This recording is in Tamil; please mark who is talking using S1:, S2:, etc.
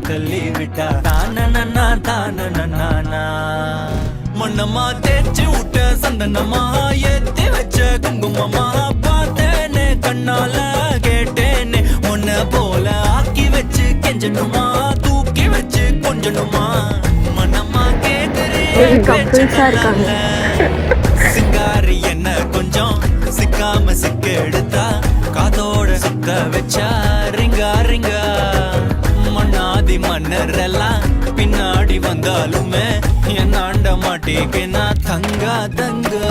S1: தள்ளி விட்டா தானனா தானனா மண்ணம்மா தேய்ச்சி விட்ட சந்தனமா ஏத்தி வச்ச குங்குமமா பார்த்தேனே கண்ணால கேட்டேனே உன்ன போல ஆக்கி வச்சு கெஞ்சணுமா தூக்கி வச்சு கொஞ்சணுமா மண்ணம்மா கேக்குறேன் சிங்காரி என்ன கொஞ்சம் சிக்காம சிக்க எடுத்தா காதோட சுக்க வச்சா ரிங்கா ரிங்கா மண்ணாதி மன்னர் எல்லாம் பின்னாடி வந்தாலுமே என் ஆண்ட மாட்டேங்க நான் தங்கா தங்கா